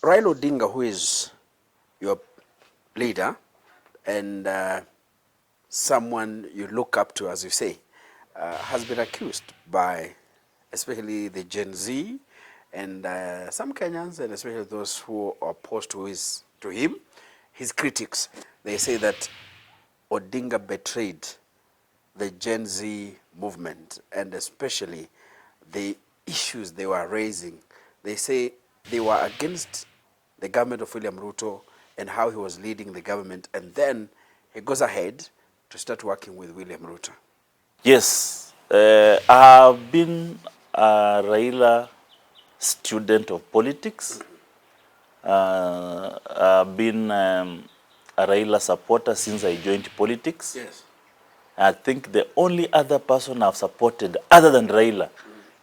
Raila Odinga, who is your leader and someone you look up to, as you say, has been accused by especially the Gen Z and some Kenyans, and especially those who are opposed to him, his critics. They say that Odinga betrayed the Gen Z movement, and especially the issues they were raising. They say they were against the government of William Ruto and how he was leading the government, and then he goes ahead to start working with William Ruto. Yes, I have been a Raila student of politics. I've been a Raila supporter since I joined politics. Yes. I think the only other person I've supported other than Raila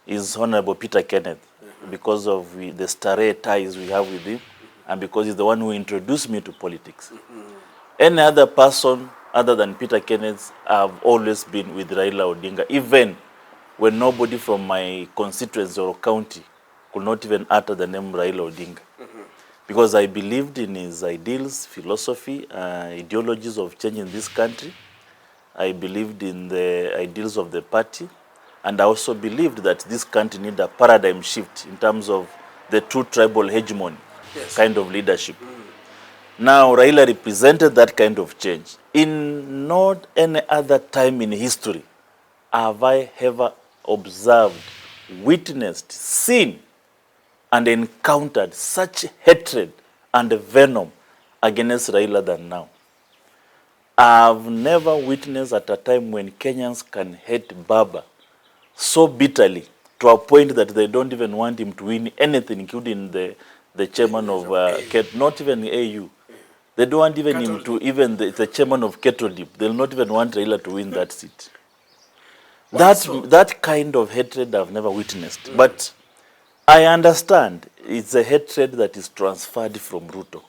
is Honorable Peter Kenneth, because of the starry ties we have with him, and because he's the one who introduced me to politics. Any other person other than Peter Kenneth, I've always been with Raila Odinga, even when nobody from my constituency or county could not even utter the name Raila Odinga. Because I believed in his ideals, philosophy, ideologies of changing this country. I believed in the ideals of the party. And I also believed that this country needed a paradigm shift in terms of the true tribal hegemony kind of leadership. Now, Raila represented that kind of change. In not any other time in history have I ever observed, witnessed, seen, and encountered such hatred and venom against Raila than now. I've never witnessed at a time when Kenyans can hate Baba so bitterly to a point that they don't even want him to win anything, including the chairman of not even AU. They don't want even him to, even the chairman of Kettle Deep. They'll not even want Raila to win that seat. That kind of hatred I've never witnessed. But I understand it's a hatred that is transferred from Ruto.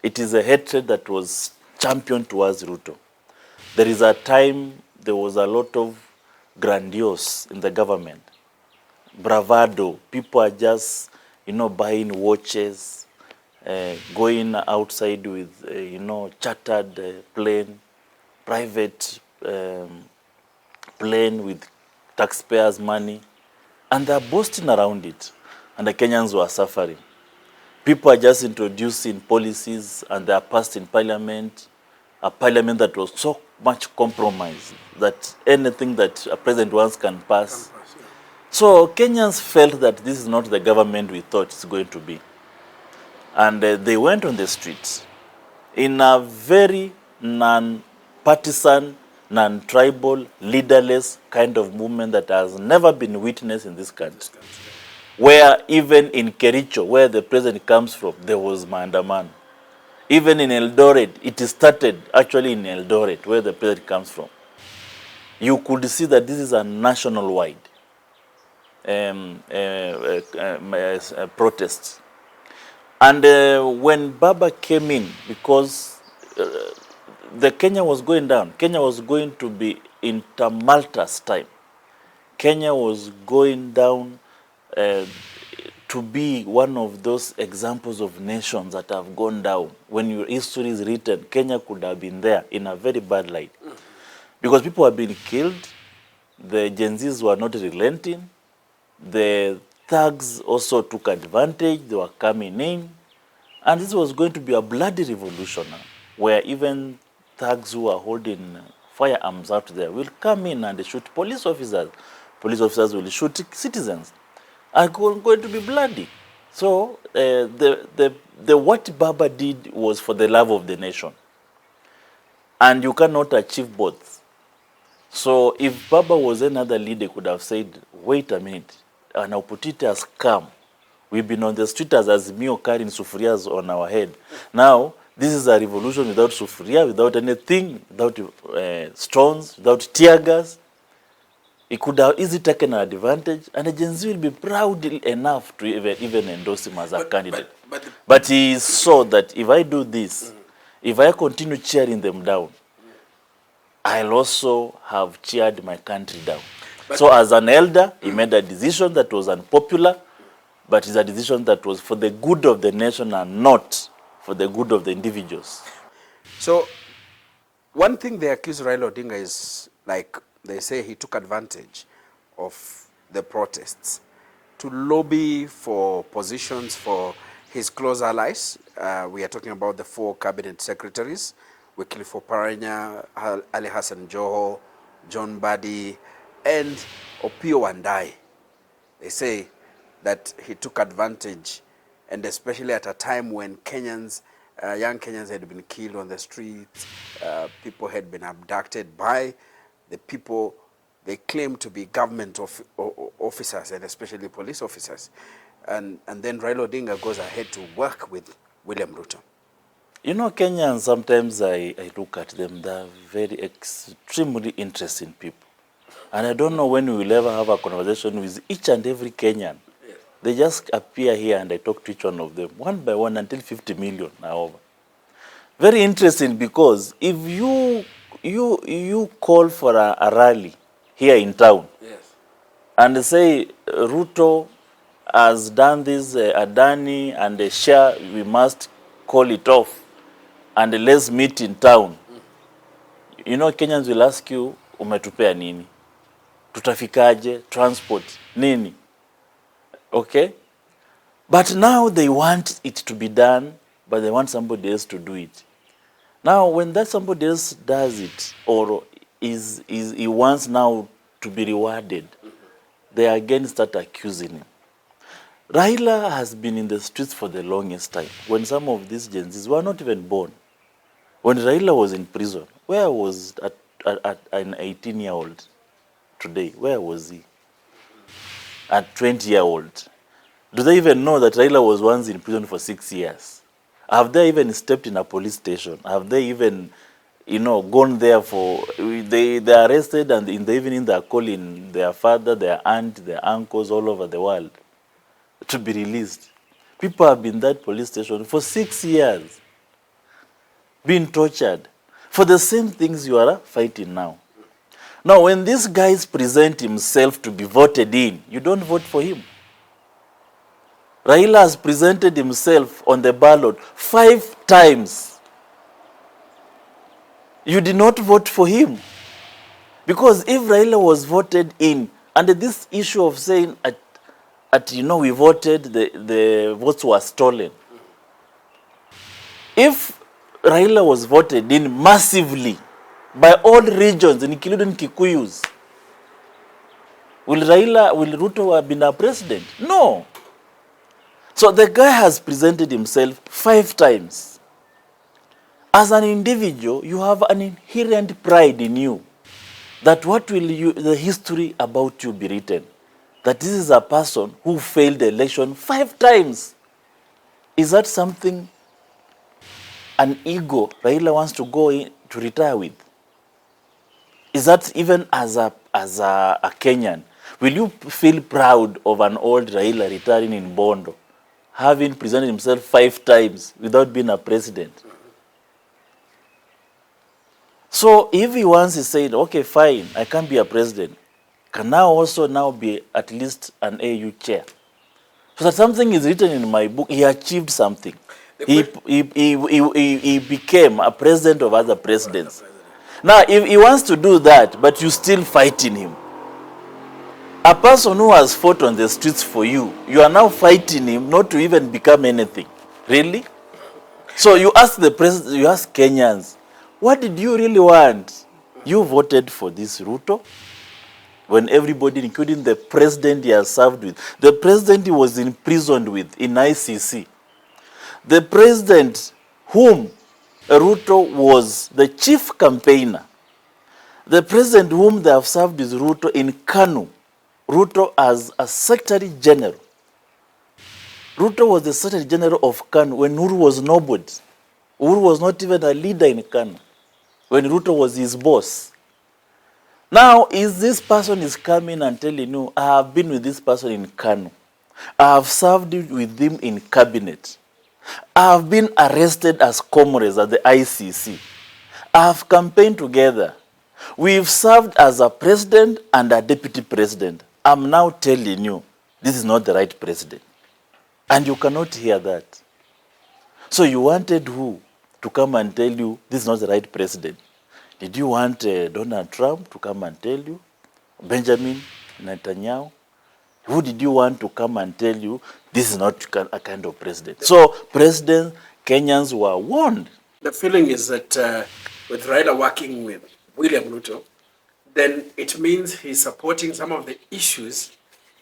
It is a hatred that was championed towards Ruto. There is a time there was a lot of grandiose in the government. Bravado. People are just, buying watches, going outside with, chartered plane, private plane with taxpayers' money. And they're boasting around it. And the Kenyans were suffering. People are just introducing policies and they are passed in parliament, a parliament that was so much compromised that anything that a president wants can pass. So Kenyans felt that this is not the government we thought it's going to be. And they went on the streets in a very non-partisan, non-tribal, leaderless kind of movement that has never been witnessed in this country. Where even in Kericho, where the president comes from, there was maandamano. Even in Eldoret, it started actually in Eldoret, where the president comes from. You could see that this is a national-wide protest. And when Baba came in, because the Kenya was going down, Kenya was going to be in tumultuous time. Kenya was going down to be one of those examples of nations that have gone down. When your history is written, Kenya could have been there in a very bad light. Because people have been killed, the Gen Zs were not relenting, the thugs also took advantage, they were coming in, and this was going to be a bloody revolution where even thugs who are holding firearms out there will come in and shoot police officers. Police officers will shoot citizens. Are going to be bloody. So the what Baba did was for the love of the nation. And you cannot achieve both. So if Baba was another leader, could have said, wait a minute, an opportunity has come. We've been on the street as Azimio carrying sufurias on our head. Now, this is a revolution without sufuria, without anything, without stones, without tear gas. He could have easily taken an advantage, and the Gen Z will be proud enough to even endorse him as a candidate. But he saw that if I do this, if I continue cheering them down, I'll also have cheered my country down. So as an elder, he made a decision that was unpopular, but it's a decision that was for the good of the nation and not for the good of the individuals. So, one thing they accuse Raila Odinga is, like they say, he took advantage of the protests to lobby for positions for his close allies. We are talking about the 4 cabinet secretaries, Wycliffe Oparanya, Ali Hassan Joho, John Mbadi, and Opiyo Wandayi. They say that he took advantage, and especially at a time when Kenyans, young Kenyans had been killed on the streets, people had been abducted by the people they claim to be government officers, and especially police officers. And then Raila Odinga goes ahead to work with William Ruto. You know, Kenyans, sometimes I look at them, they're very extremely interesting people. And I don't know when we will ever have a conversation with each and every Kenyan. Yes. They just appear here and I talk to each one of them, one by one, until 50 million are over. Very interesting, because if you call for a rally here in town, yes, and say Ruto has done this, Adani and the share, we must call it off and let's meet in town. You know, Kenyans will ask you, umetupea nini? Tutafikaje? Transport? Nini? Okay? But now they want it to be done, but they want somebody else to do it. Now, when that somebody else does it, or he wants now to be rewarded, they again start accusing him. Raila has been in the streets for the longest time, when some of these Gen Zs were not even born. When Raila was in prison, where was an 18-year-old today? Where was he? At 20-year-old. Do they even know that Raila was once in prison for 6 years? Have they even stepped in a police station? Have they even, gone there for... They are arrested, and in the evening they are calling their father, their aunt, their uncles all over the world to be released. People have been in that police station for 6 years, being tortured for the same things you are fighting now. Now, when these guys present himself to be voted in, you don't vote for him. Raila has presented himself on the ballot 5 times. You did not vote for him. Because if Raila was voted in, and this issue of saying, we voted, the votes were stolen. If Raila was voted in massively by all regions, including Kikuyus, will Ruto have been a president? No. So the guy has presented himself 5 times. As an individual, you have an inherent pride in you that what will the history about you be written? That this is a person who failed the election 5 times. Is that something, an ego Raila wants to go in to retire with? Is that even as a Kenyan, will you feel proud of an old Raila retiring in Bondo, having presented himself 5 times without being a president? So if he once is saying, okay, fine, I can't be a president, can now also be at least an AU chair. So that something is written in my book, he achieved something. He became a president of other presidents. Now, if he wants to do that, but you still fighting him, a person who has fought on the streets for you, you are now fighting him not to even become anything. Really? So you ask the president, you ask Kenyans, what did you really want? You voted for this Ruto, when everybody, including the president he has served with, the president he was imprisoned with in ICC, the president whom Ruto was the chief campaigner, the president whom they have served with Ruto in Kanu, Ruto as a Secretary General. Ruto was the Secretary General of Kanu when Uhuru was nobody. Uhuru was not even a leader in Kanu, when Ruto was his boss. Now, this person is coming and telling you, I have been with this person in Kanu. I have served with him in cabinet. I have been arrested as comrades at the ICC. I have campaigned together. We've served as a president and a deputy president. I'm now telling you, this is not the right president. And you cannot hear that. So you wanted who to come and tell you this is not the right president? Did you want Donald Trump to come and tell you? Benjamin Netanyahu? Who did you want to come and tell you this is not a kind of president? So president Kenyans were warned. The feeling is that with Raila working with William Ruto, then it means he's supporting some of the issues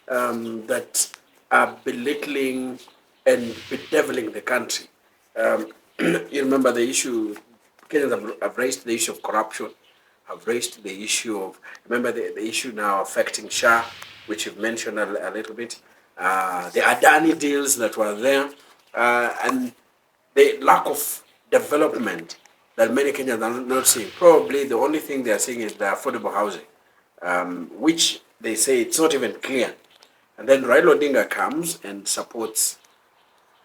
that are belittling and bedeviling the country. You remember the issue, Kenyans have raised the issue of corruption, have raised the issue of, remember the issue now affecting Shah, which you've mentioned a little bit, the Adani deals that were there, and the lack of development that many Kenyans are not seeing. Probably the only thing they are seeing is the affordable housing, which they say it's not even clear. And then Raila Odinga comes and supports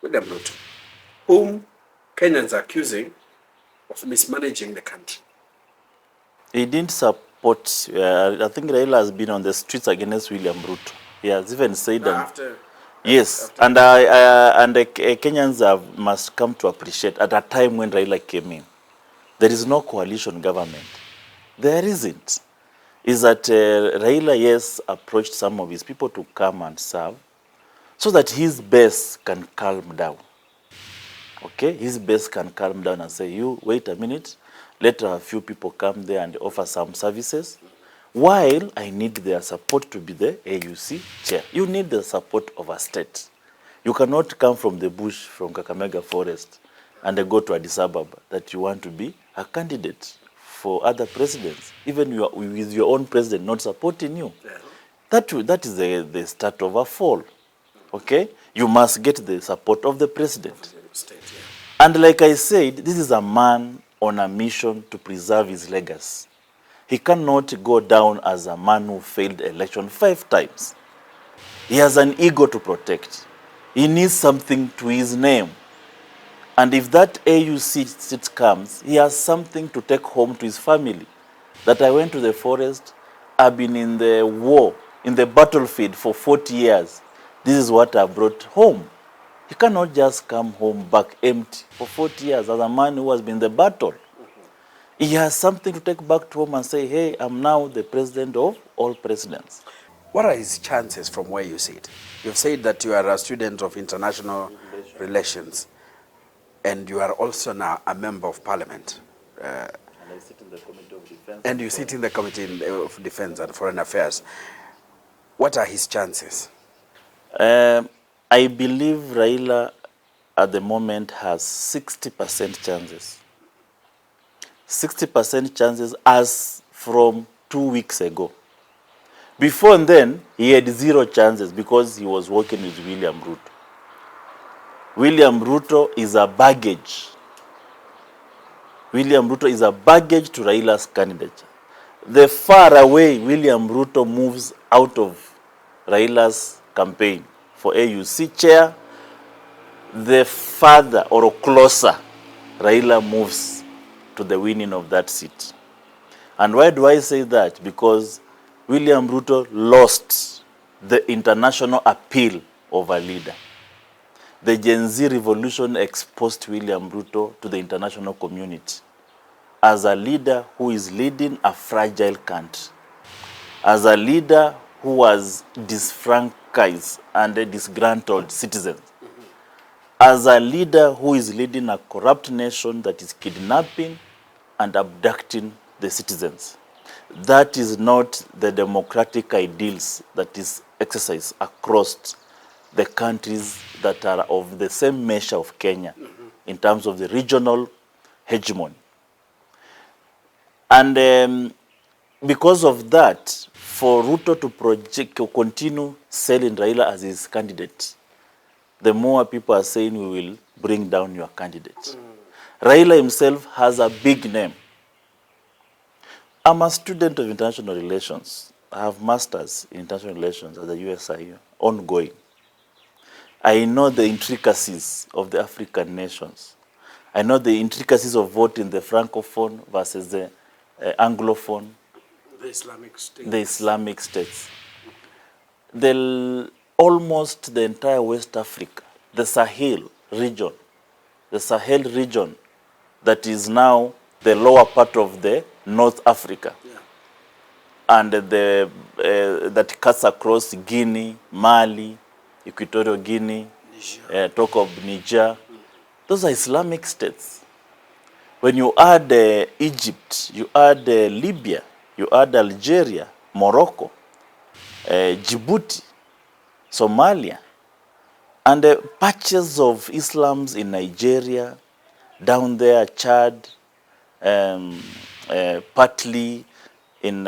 William Ruto, whom Kenyans are accusing of mismanaging the country. He didn't support, I think Raila has been on the streets against William Ruto. He has even said that. Yes, and the Kenyans must come to appreciate at a time when Raila came in, there is no coalition government. There isn't. Is that Raila, yes, approached some of his people to come and serve so that his base can calm down. Okay, his base can calm down and say, you, wait a minute, let a few people come there and offer some services, while I need their support to be the AUC chair. You need the support of a state. You cannot come from the bush, from Kakamega Forest, and go to Addis Ababa that you want to be a candidate for other presidents, even with your own president not supporting you. That is the start of a fall. Okay? You must get the support of the president. And like I said, this is a man on a mission to preserve his legacy. He cannot go down as a man who failed election 5 times. He has an ego to protect. He needs something to his name. And if that AUC seat comes, he has something to take home to his family. That I went to the forest, I've been in the war, in the battlefield for 40 years. This is what I brought home. He cannot just come home back empty for 40 years as a man who has been in the battle. He has something to take back to home and say, hey, I'm now the president of all presidents. What are his chances from where you sit? You've said that you are a student of international relations, and you are also now a member of parliament. And I sit in the Committee of Defense. And you sit in the Committee of Defense and Foreign Affairs. What are his chances? I believe Raila at the moment has 60% chances. 60% chances as from 2 weeks ago. Before then, he had 0 chances because he was working with William Ruto. William Ruto is a baggage. William Ruto is a baggage to Raila's candidature. The far away William Ruto moves out of Raila's campaign for AUC chair, the farther or closer Raila moves to the winning of that seat. And why do I say that? Because William Ruto lost the international appeal of a leader. The Gen Z revolution exposed William Ruto to the international community as a leader who is leading a fragile country, as a leader who was disfranchised and disgruntled citizens, as a leader who is leading a corrupt nation that is kidnapping and abducting the citizens. That is not the democratic ideals that is exercised across the countries that are of the same measure of Kenya in terms of the regional hegemony. And because of that, for Ruto to continue selling Raila as his candidate, the more people are saying we will bring down your candidate. Raila himself has a big name. I'm a student of international relations. I have masters in international relations at the USIU, ongoing. I know the intricacies of the African nations. I know the intricacies of voting the Francophone versus the Anglophone, The Islamic States. the Islamic states. Almost the entire West Africa the Sahel region. The Sahel region that is now the lower part of the North Africa. Yeah. And that cuts across Guinea, Mali, Equatorial Guinea, talk of Niger. Those are Islamic states. When you add Egypt, you add Libya, you add Algeria, Morocco, Djibouti, Somalia, and patches of Islams in Nigeria, down there, Chad, partly in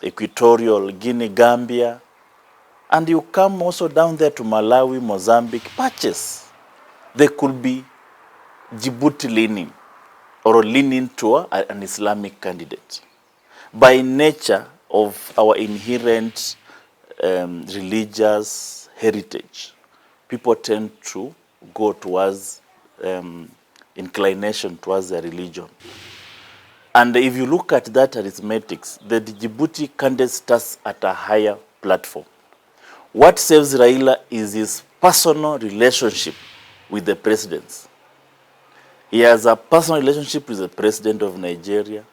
Equatorial Guinea, Gambia, and you come also down there to Malawi, Mozambique, patches. They could be Djibouti leaning or leaning to an Islamic candidate. By nature of our inherent religious heritage, people tend to go towards inclination towards their religion. And if you look at that arithmetics, the Djibouti candidate starts at a higher platform. What saves Raila is his personal relationship with the presidents. He has a personal relationship with the president of Nigeria,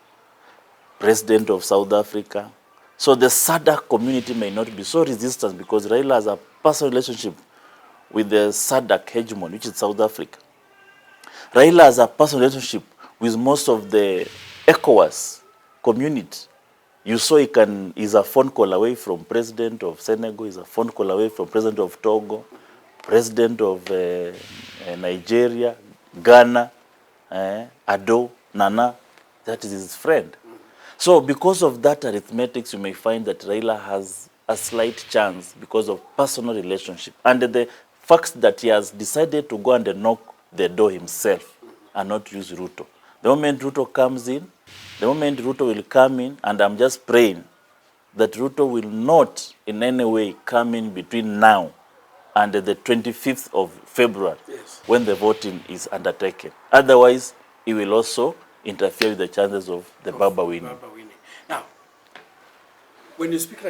president of South Africa. So the SADC community may not be so resistant because Raila has a personal relationship with the SADC hegemon, which is South Africa. Raila has a personal relationship with most of the ECOWAS community. You saw he's a phone call away from president of Senegal, he's a phone call away from president of Togo, president of Nigeria, Ghana, Ado, Nana, that is his friend. So because of that arithmetics, you may find that Raila has a slight chance because of personal relationship. And the fact that he has decided to go and knock the door himself and not use Ruto. The moment Ruto comes in, the moment Ruto will come in, and I'm just praying that Ruto will not in any way come in between now and the 25th of February, yes, when the voting is undertaken. Otherwise, he will also interfere with the chances of the Baba winning. Now, when you speak like